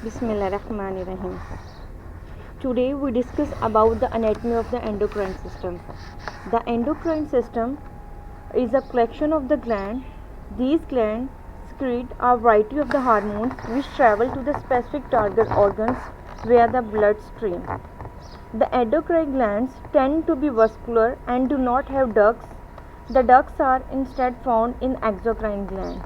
Bismillahirrahmanirrahim. Today we discuss about the anatomy of the endocrine system. The endocrine system is a collection of the glands. These glands secrete a variety of the hormones which travel to the specific target organs via the bloodstream. The endocrine glands tend to be vascular and do not have ducts. The ducts are instead found in exocrine glands,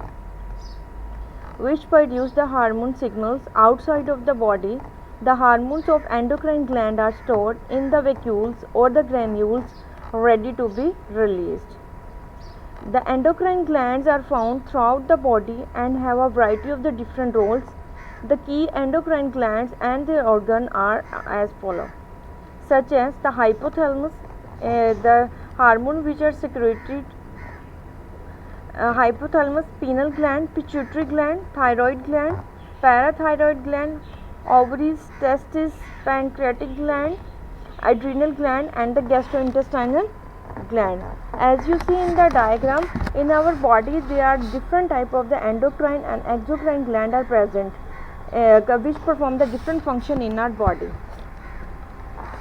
which produce the hormone signals outside of the body. The hormones of endocrine gland are stored in the vacuoles or the granules ready to be released. The endocrine glands are found throughout the body and have a variety of the different roles. The key endocrine glands and their organs are as follows, such as the hypothalamus, the hormone which are secreted hypothalamus, pineal gland, pituitary gland, thyroid gland, parathyroid gland, ovaries, testes, pancreatic gland, adrenal gland, and the gastrointestinal gland. As you see in the diagram, in our body there are different type of the endocrine and exocrine gland are present, which perform the different function in our body.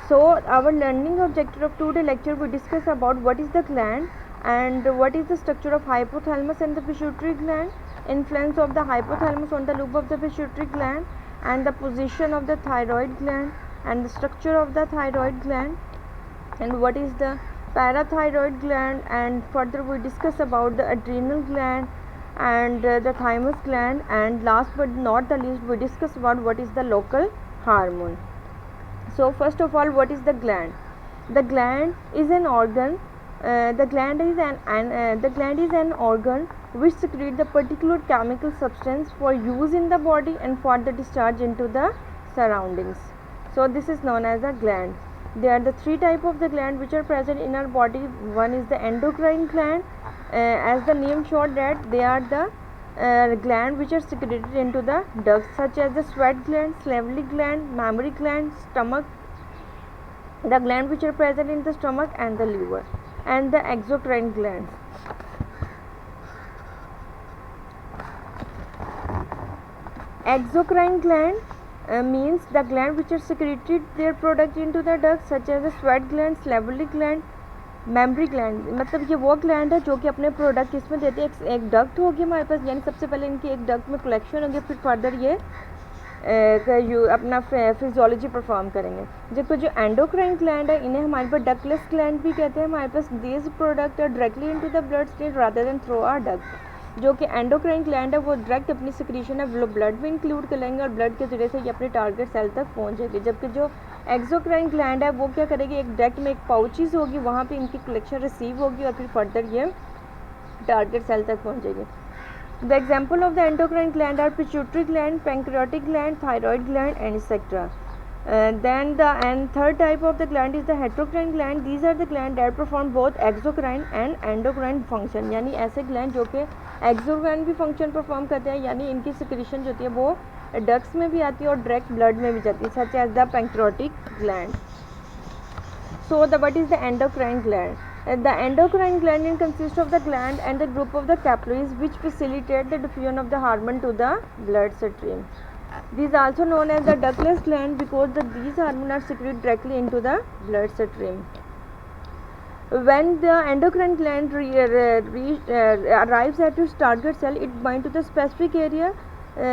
So our learning objective of today's lecture, we discuss about what is the gland and what is the structure of hypothalamus and the pituitary gland, influence of the hypothalamus on the lobe of the pituitary gland, and the position of the thyroid gland and the structure of the thyroid gland, and what is the parathyroid gland, and further we discuss about the adrenal gland and the thymus gland, and last but not the least we discuss about what is the local hormone. So first of all, what is the gland? The gland is an organ. The gland is an organ which secretes the particular chemical substance for use in the body and for the discharge into the surroundings. So this is known as a gland. There are the three types of the gland which are present in our body. One is the endocrine gland. As the name showed that they are the gland which are secreted into the ducts, such as the sweat gland, salivary gland, mammary gland, stomach, the gland which are present in the stomach and the liver, and the exocrine glands. Exocrine gland means the gland which are secreted their product into the ducts, such as the sweat gland, salivary gland, mammary gland. मतलब ये वो gland है जो कि अपने product इसमें देते हैं. एक डक्ट होगी हमारे पास, यानी सबसे पहले इनकी एक डक्ट में कलेक्शन होगी, फिर फर्दर ये अपना फिजियोलॉजी परफॉर्म करेंगे. जबकि जो एंडोक्राइन ग्लैंड है इन्हें हमारे पास डक्टलेस ग्लैंड भी कहते हैं. हमारे पास दिस प्रोडक्ट है directly into the bloodstream rather than through our duct. जो कि एंडोक्राइन ग्लैंड है वो डायरेक्ट अपनी सिक्रीशन है वो ब्लड में इंक्लूड कर लेंगे और ब्लड के जरिए से ये अपने टारगेट सेल तक पहुँचेगी. जबकि जो एक्सोक्राइन ग्लैंड है वो क्या करेगी, एक डायरेक्ट में एक पाउचेस होगी, वहाँ पे इनकी कलेक्शन रिसीव होगी और फिर फर्दर ये टारगेट सेल तक पहुँचेगी. The example of the endocrine gland are pituitary gland, pancreatic gland, thyroid gland and etcetera. Then the third type of the gland is the heterocrine gland. These are the gland that perform both exocrine and endocrine function. यानी ऐसे gland जो कि exocrine भी function perform करते हैं, यानी इनकी secretion जो होती है वो ducts में भी आती है और direct blood में भी जाती है, such as the pancreatic gland. So what is the endocrine gland? The endocrine gland consists of the gland and the group of the capillaries which facilitate the diffusion of the hormone to the blood stream. These are also known as the ductless gland because these hormones are secreted directly into the blood stream. When the endocrine gland arrives at its target cell, it binds to the specific area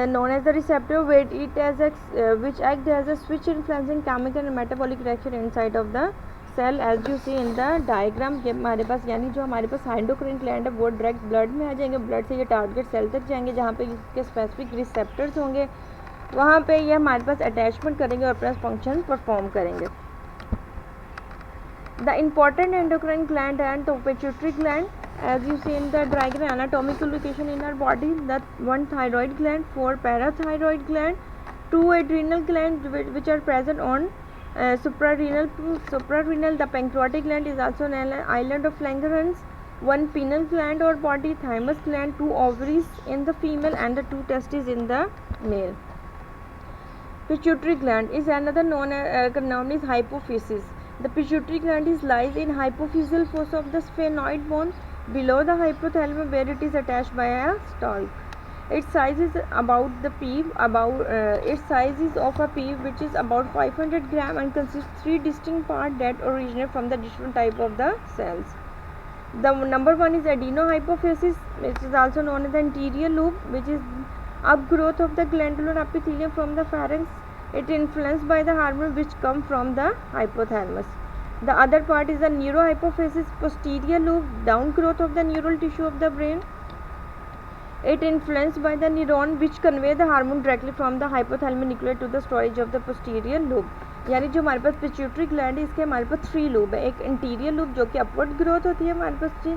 known as the receptor, where it which acts as a switch influencing chemical and metabolic reaction inside of the cell. As you see in the diagram, ये हमारे पास यानी जो हमारे पास endocrine gland है वो direct blood में आ जाएंगे, blood से ये टारगेट सेल तक जाएंगे जहाँ पे इसके स्पेसिफिक रिसेप्टर्स होंगे, वहाँ पे ये हमारे पास अटैचमेंट करेंगे और अपना फंक्शन परफॉर्म करेंगे. The important endocrine gland and the pituitary gland, as you see in the diagram, anatomical location in our body, that 1 thyroid gland, 4 parathyroid gland, 2 adrenal glands which are present on suprarenal. The pancreatic gland is also an island of Langerhans, 1 pineal gland or body, thymus gland, 2 ovaries in the female and the 2 testes in the male. Pituitary gland is another known is hypophysis. The pituitary gland lies in hypophyseal fossa of the sphenoid bone below the hypothalamus, where it is attached by a stalk. Its size is its size is of a pea which is about 500 gram and consists three distinct parts that originate from the different type of the cells. The number one is adenohypophysis, which is also known as the anterior lobe, which is upgrowth of the glandular epithelium from the pharynx. It is influenced by the hormone which come from the hypothalamus. The other part is the neurohypophysis, posterior lobe, downgrowth of the neural tissue of the brain. It influenced by the neuron which convey the hormone directly from the hypothalamic nucleus to the storage of the posterior lobe. यानी जो हमारे पास pituitary gland है इसके हमारे पास three lube है. एक interior lube जो कि अपवर्ड ग्रोथ होती है हमारे पास जी,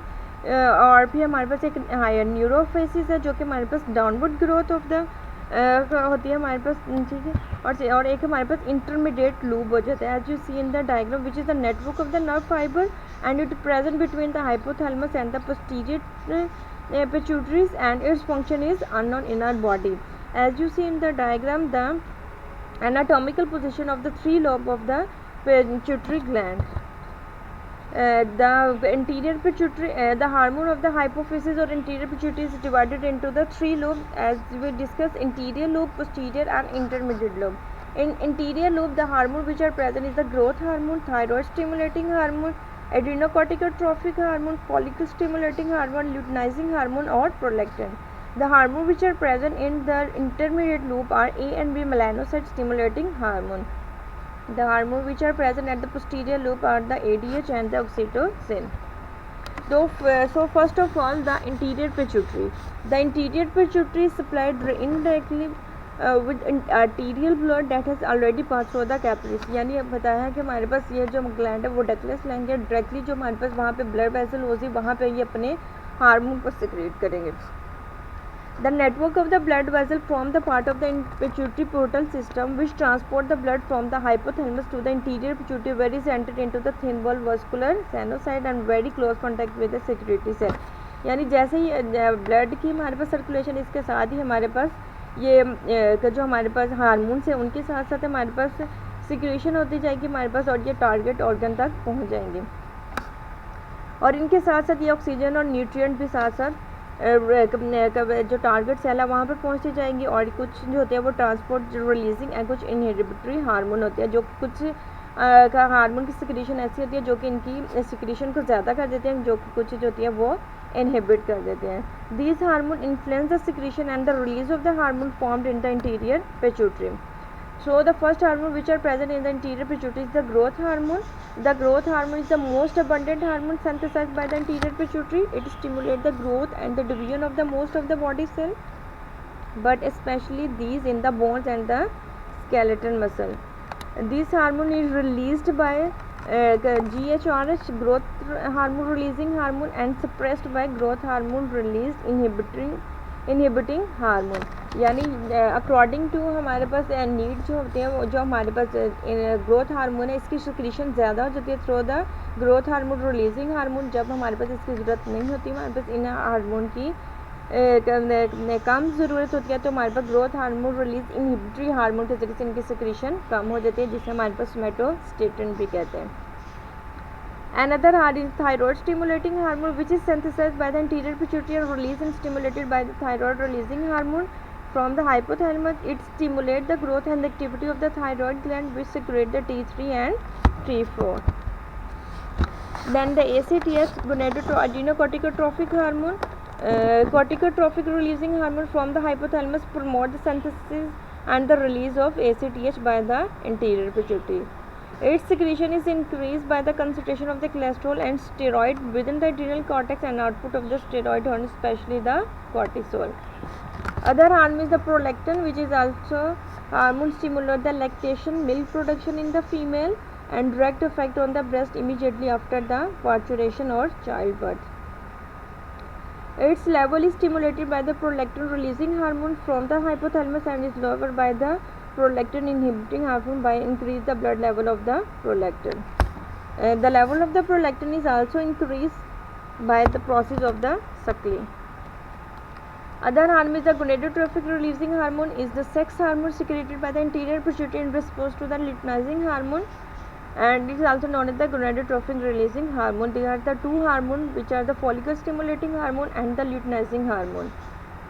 और फिर हमारे पास एक हायर न्यूरोफेसिस है जो कि हमारे पास डाउनवर्ड ग्रोथ ऑफ द होती है हमारे पास, ठीक है. और एक हमारे पास इंटरमीडिएट लूब हो जाता है as you see in the diagram which is the network of the nerve fibre and it present between the hypothalamus and the posterior pituitaries and its function is unknown in our body. As you see in the diagram, the anatomical position of the three lobe of the pituitary gland. The anterior pituitary, the hormone of the hypophysis or anterior pituitary is divided into the three lobes as we discussed: anterior lobe, posterior and intermediate lobe. In anterior lobe, the hormone which are present is the growth hormone, thyroid stimulating hormone, adrenocorticotropic hormone, follicle stimulating hormone, luteinizing hormone or prolactin. The hormones which are present in the intermediate loop are A and B melanocyte stimulating hormone. The hormones which are present at the posterior loop are the ADH and the oxytocin. So first of all, the anterior pituitary. The anterior pituitary is supplied indirectly with arterial blood that has already passed through the capillaries. यानी अब बताया है कि हमारे पास ये जो gland है वो डक्टलेस ग्लैंड है, डायरेक्टली जो हमारे पास वहाँ पे ब्लड वेसल होगी वहाँ पे ये अपने हार्मोन को सिक्रेट करेंगे. The network of the blood vessel form the part of the pituitary portal system which transport the blood from the hypothalamus to the interior pituitary where it is entered into the thin wall vascular sinusoid and very close contact with the secretory cell. यानी जैसे ही blood की हमारे पास circulation इसके साथ ही हमारे पास ये जो हमारे पास हार्मोन्स हैं उनके साथ साथ हमारे पास सिक्रेशन होती जाएगी हमारे पास और ये टारगेट ऑर्गन तक पहुंच जाएंगे. और इनके साथ साथ ये ऑक्सीजन और न्यूट्रिएंट भी साथ साथ जो टारगेट सेल है वहाँ पर पहुँचती जाएंगी. और कुछ जो होते हैं वो ट्रांसपोर्ट रिलीजिंग एंड कुछ इनहिबिटरी हार्मोन होते हैं जो कुछ का हार्मोन की सिक्रेशन ऐसी होती है जो कि इनकी सिक्रेशन को ज़्यादा कर देते हैं, जो कुछ जो होती है वो inhibit कर देते हैं. These hormone influence the secretion and the release of the hormone formed in the interior pituitary. So the first hormone which are present in the interior pituitary is the growth hormone. The growth hormone is the most abundant hormone synthesized by the interior pituitary. It stimulates the growth and the division of the most of the body cell, but especially these in the bones and the skeletal muscle. This hormone is released by GHRH, growth hormone releasing hormone, and suppressed by growth hormone released inhibiting hormone. यानी according to हमारे पास need जो होते हैं जो हमारे पास growth hormone है इसकी सिक्रीशन ज़्यादा हो जाती है through the growth hormone releasing hormone. जब हमारे पास इसकी ज़रूरत नहीं होती हमारे पास इन हार्मोन की कम ज़रूरत होती है तो हमारे पास growth hormone release inhibitory hormone के जरिए से इनकी सिक्रीशन कम हो जाती है जिसे हमारे पास सोमैटोस्टेटिन भी कहते हैं. Another is thyroid stimulating hormone which is synthesized by the anterior pituitary and released and stimulated by the thyroid releasing hormone from the hypothalamus. It stimulates the growth and the activity of the thyroid gland which secrete the T3 and T4. Then the ACTH, adrenocorticotropic hormone, corticotropic releasing hormone from the hypothalamus, promote the synthesis and the release of ACTH by the anterior pituitary. Its secretion is increased by the concentration of the cholesterol and steroid within the adrenal cortex and output of the steroid hormone, especially the cortisol. Other hormone is the prolactin, which is also hormone stimulate the lactation, milk production in the female, and direct effect on the breast immediately after the parturition or childbirth. Its level is stimulated by the prolactin releasing hormone from the hypothalamus and is lowered by the prolactin inhibiting hormone by increase the blood level of the prolactin. The level of the prolactin is also increased by the process of the suckling. Other hormone is the gonadotrophic releasing hormone is the sex hormone secreted by the anterior pituitary in response to the luteinizing hormone, and it is also known as the gonadotrophic releasing hormone. There are the two hormones which are the follicle stimulating hormone and the luteinizing hormone.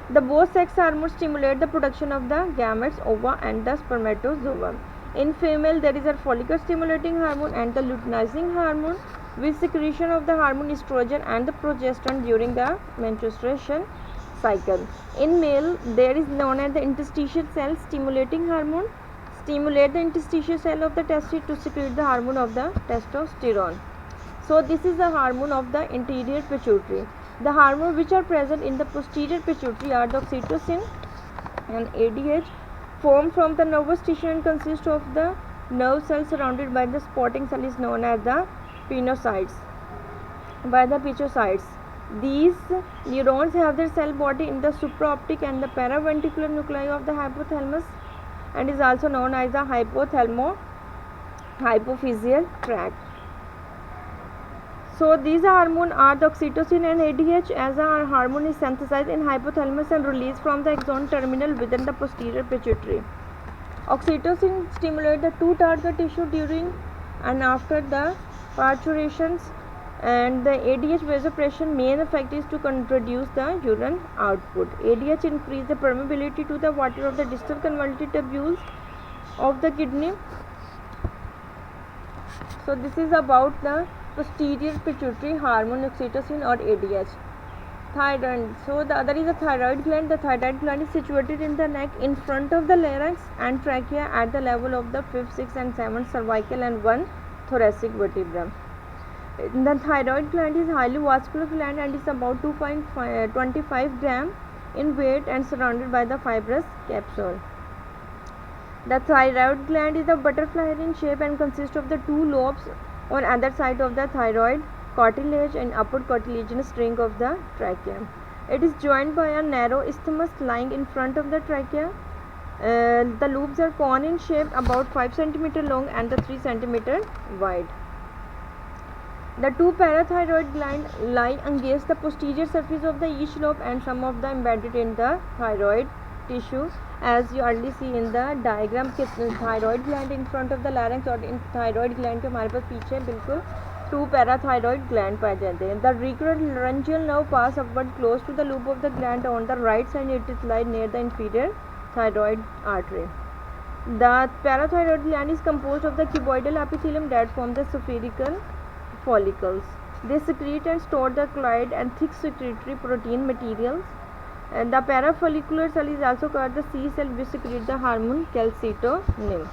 The both sex hormones stimulate the production of the gametes, ova and the spermatozoa. In female, there is a follicle stimulating hormone and the luteinizing hormone, with secretion of the hormone estrogen and the progesterone during the menstruation cycle. In male, there is known as the interstitial cell stimulating hormone, stimulate the interstitial cell of the testes to secrete the hormone of the testosterone. So this is the hormone of the anterior pituitary. The hormones which are present in the posterior pituitary are the oxytocin and ADH, formed from the nervous tissue and consist of the nerve cells surrounded by the supporting cell is known as the pinocytes. These neurons have their cell body in the supraoptic and the paraventricular nuclei of the hypothalamus and is also known as the hypophyseal tract. So these hormones are the oxytocin and ADH, as a hormone is synthesized in hypothalamus and released from the axon terminal within the posterior pituitary. Oxytocin stimulates the two target tissue during and after the parturitions, and the ADH vasopressin main effect is to reduce the urine output. ADH increase the permeability to the water of the distal convoluted tubules of the kidney. So this is about the posterior pituitary hormone, oxytocin or ADH. Thyroid. So the other is the thyroid gland. The thyroid gland is situated in the neck in front of the larynx and trachea at the level of the 5th, 6th and 7th cervical and 1 thoracic vertebra. The thyroid gland is highly vascular gland and is about 2.25 gram in weight and surrounded by the fibrous capsule. The thyroid gland is a butterfly in shape and consists of the two lobes on either side of the thyroid cartilage and upper cartilaginous ring of the trachea. It is joined by a narrow isthmus lying in front of the trachea. The lobes are cone in shape, about 5 cm long and 3 cm wide. The two parathyroid glands lie against the posterior surface of the each lobe and some of them embedded in the thyroid tissue, as you already see in the diagram कि thyroid gland in front of the larynx और in thyroid gland के हमारे पास पीछे बिल्कुल two parathyroid gland पाए जाते हैं. The recurrent laryngeal nerve pass upward close to the lobe of the gland on the right side. It is lie near the inferior thyroid artery. The parathyroid gland is composed of the cuboidal epithelium that form the spherical follicles. They secrete and store the colloid and thick secretory protein materials. And the parafollicular cell is also called the C cell, which secrete the hormone calcitonin.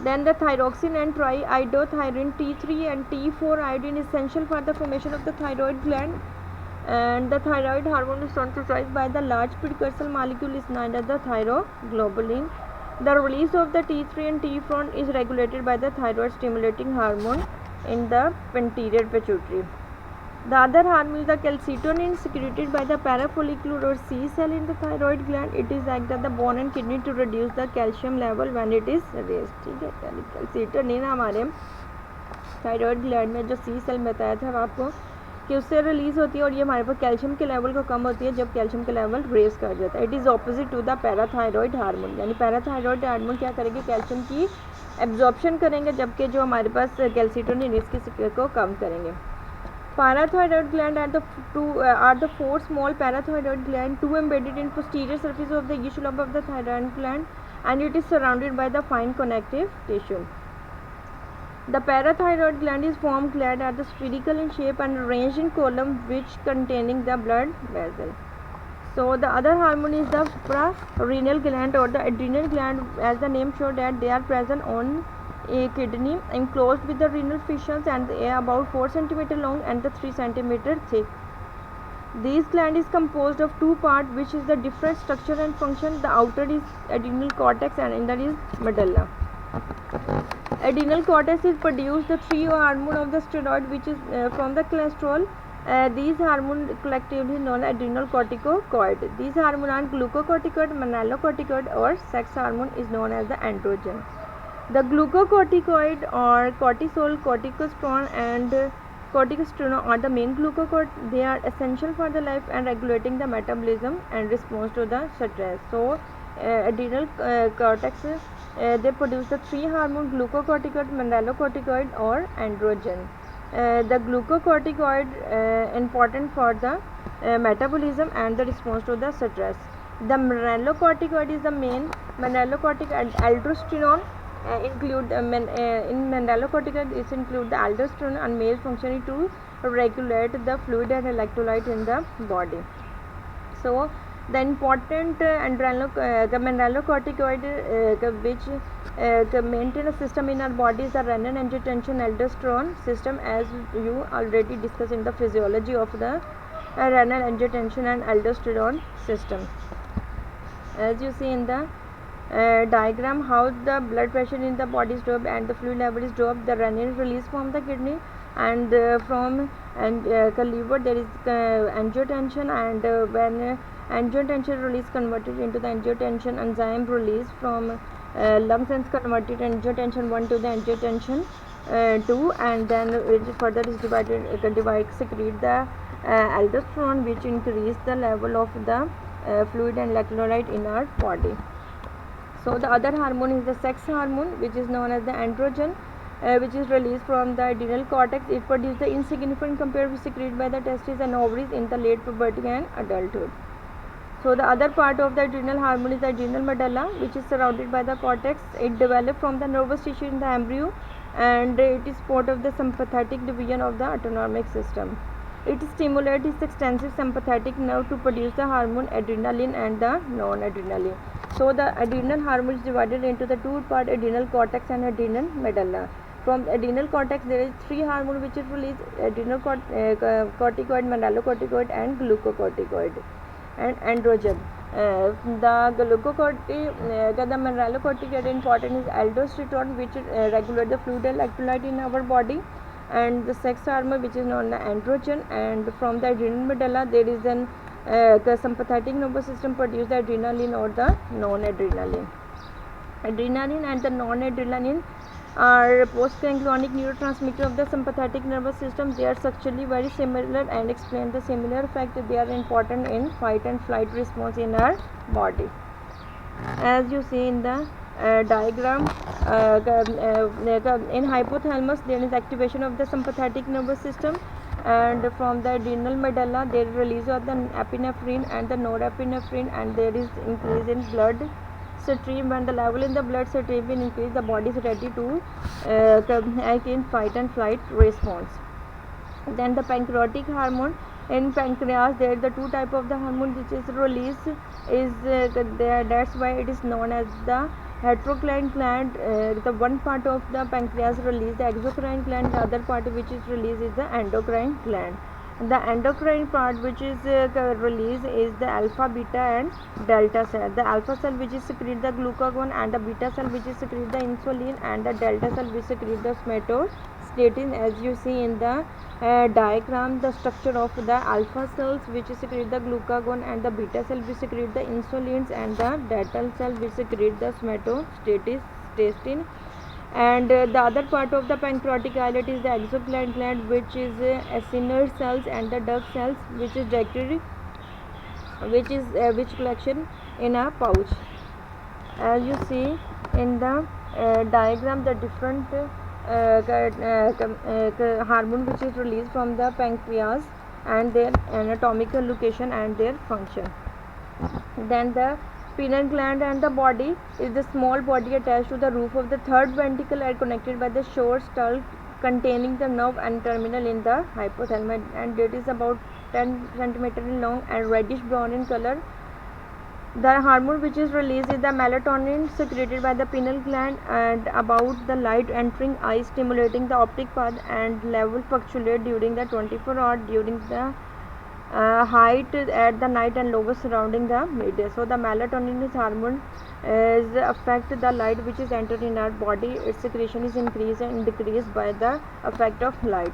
Then the thyroxine and triiodothyronine T3 and T4 iodine is essential for the formation of the thyroid gland, and the thyroid hormone is synthesized by the large precursor molecule is known as the thyroglobulin. The release of the T3 and T4 is regulated by the thyroid stimulating hormone in the anterior pituitary. The other hormone is the calcitonin, secreted by the parafollicular or C cell in the thyroid gland. It is act as the bone and kidney to reduce the calcium level when it is raised. ठीक है, calcitonin हमारे thyroid gland में जो C cell में बताया था आपको कि उससे रिलीज होती है और ये हमारे पास कैल्शियम के लेवल को कम होती है जब कैल्शियम का लेवल रेज कर जाता है. It is opposite to the parathyroid hormone, यानी पैराथायरॉयड हार्मोन क्या करेंगे, कैल्शियम की एब्जॉर्प्शन करेंगे, जबकि जो हमारे पास कैल्सिटोनिन इसकी सक्रिय को कम करेंगे. Parathyroid gland are the four small parathyroid gland, two embedded in posterior surface of the each lobe of the thyroid gland, and it is surrounded by the fine connective tissue. The parathyroid gland is formed gland at the spherical in shape and arranged in column which containing the blood vessel. So the other hormone is the suprarenal gland or the adrenal gland, as the name shows that they are present on a kidney enclosed with the renal fissures, and they are about 4 cm long and 3 cm thick. This gland is composed of two parts, which is the different structure and function. The outer is adrenal cortex and inner is medulla. Adrenal cortex is produce the three hormone of the steroid, which is from the cholesterol. These hormones collectively known as adrenal corticoid. These hormones are glucocorticoid, melanocorticoid, or sex hormone is known as the androgen. The glucocorticoid or cortisol, corticosterone and corticosterone are the main glucocorticoid. They are essential for the life and regulating the metabolism and response to the stress. So adrenal cortex they produce the three hormone glucocorticoid, melanocorticoid or androgen. The glucocorticoid important for the metabolism and the response to the stress. The mineralocorticoid is the main mineralocorticoid. Aldosterone include in mineralocorticoid is include the aldosterone and male functioning to regulate the fluid and electrolyte in the body. So the important the mineralocorticoid which maintain a system in our body is the renin, angiotensin, aldosterone system, as you already discussed in the physiology of the renin, angiotensin and aldosterone system. As you see in the diagram, how the blood pressure in the body is dropped and the fluid level is dropped, the renin release from the kidney, and from the liver there is angiotensin, and when angiotensin release converted into the angiotensin enzyme release from lungs and converted angiotensin 1 to the angiotensin 2, and then it further is secrete the aldosterone, which increase the level of the fluid and electrolyte in our body. So the other hormone is the sex hormone, which is known as the androgen, which is released from the adrenal cortex. It produces the insignificant compared with secreted by the testes and ovaries in the late puberty and adulthood. So the other part of the adrenal hormone is the adrenal medulla, which is surrounded by the cortex. It develops from the nervous tissue in the embryo, and it is part of the sympathetic division of the autonomic system. It stimulates its extensive sympathetic nerve to produce the hormone adrenaline and the non-adrenaline. So the adrenal hormone is divided into the two parts, adrenal cortex and adrenal medulla. From adrenal cortex there is three hormones which is released: adrenal corticoid, mineralocorticoid and glucocorticoid and androgen. The mineralocorticoid important is aldosterone, which regulates the fluid and electrolyte in our body, and the sex hormone, which is known as androgen. And from the adrenal medulla there is an the sympathetic nervous system produce the adrenaline or the non-adrenaline. Adrenaline and the non-adrenaline are postganglionic neurotransmitter of the sympathetic nervous system. They are structurally very similar and explain the similar effect. They are important in fight and flight response in our body. As you see in the diagram, in hypothalamus there is activation of the sympathetic nervous system, and from the adrenal medulla there is release of the epinephrine and the norepinephrine, and there is increase in blood stream. When the level in the blood stream will increase, the body is ready to act in fight and flight response. Then the pancreatic hormone. In pancreas there is the two type of the hormone which is released is that's why it is known as the heterocrine gland. The one part of the pancreas release the exocrine gland, the other part which is released is the endocrine gland. The endocrine part which is released is the alpha, beta and delta cell. The alpha cell which is secrete the glucagon, and the beta cell which is secrete the insulin, and the delta cell which secrete the somatostatin. As you see in the diagram, the structure of the alpha cells which secrete the glucagon, and the beta cell which secrete the insulins, and the delta cell which secrete the somatostatin. And the other part of the pancreatic islet is the exocrine gland, which is acinar cells and the duct cells, which is directly which collection in a pouch. As you see in the diagram, the different hormone which is released from the pancreas and their anatomical location and their function. Then the pineal gland and the body is the small body attached to the roof of the third ventricle and connected by the short skull containing the nerve and terminal in the hypothalamus, and it is about 10 cm long and reddish brown in color. The hormone which is released is the melatonin secreted by the pineal gland and about the light entering eye, stimulating the optic path, and level fluctuate during the 24 hours during the height at the night and lowest surrounding the midday. So the melatonin is hormone is affect the light which is entered in our body. Its secretion is increased and decreased by the effect of light.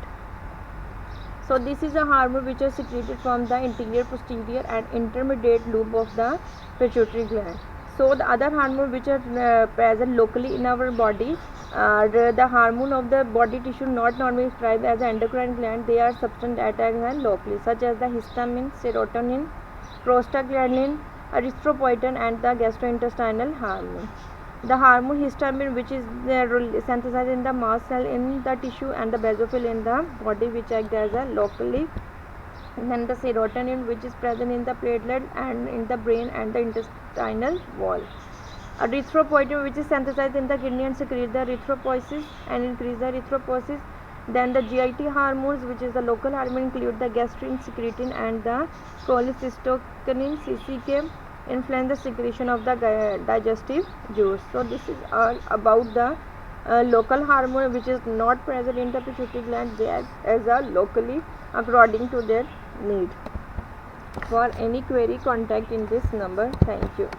So this is a hormone which is secreted from the interior, posterior and intermediate lobe of the pituitary gland. So the other hormone which are present locally in our body are the hormone of the body tissue not normally described as the endocrine gland. They are substance that act locally, such as the histamine, serotonin, prostaglandin, erythropoietin and the gastrointestinal hormone. The hormone histamine, which is synthesized in the mast cell in the tissue, and the basophil in the body, which act as a locally. And then the serotonin, which is present in the platelet and in the brain and the intestinal wall. Erythropoietin, which is synthesized in the kidney and secrete the erythropoiesis and increase the erythropoiesis. Then the GIT hormones, which is the local hormone, include the gastrin, secretin, and the cholecystokinin (CCK), influence the secretion of the digestive juice. So this is all about the local hormone which is not present in the pituitary gland. They act as a locally according to their need. For any query, contact in this number. Thank you.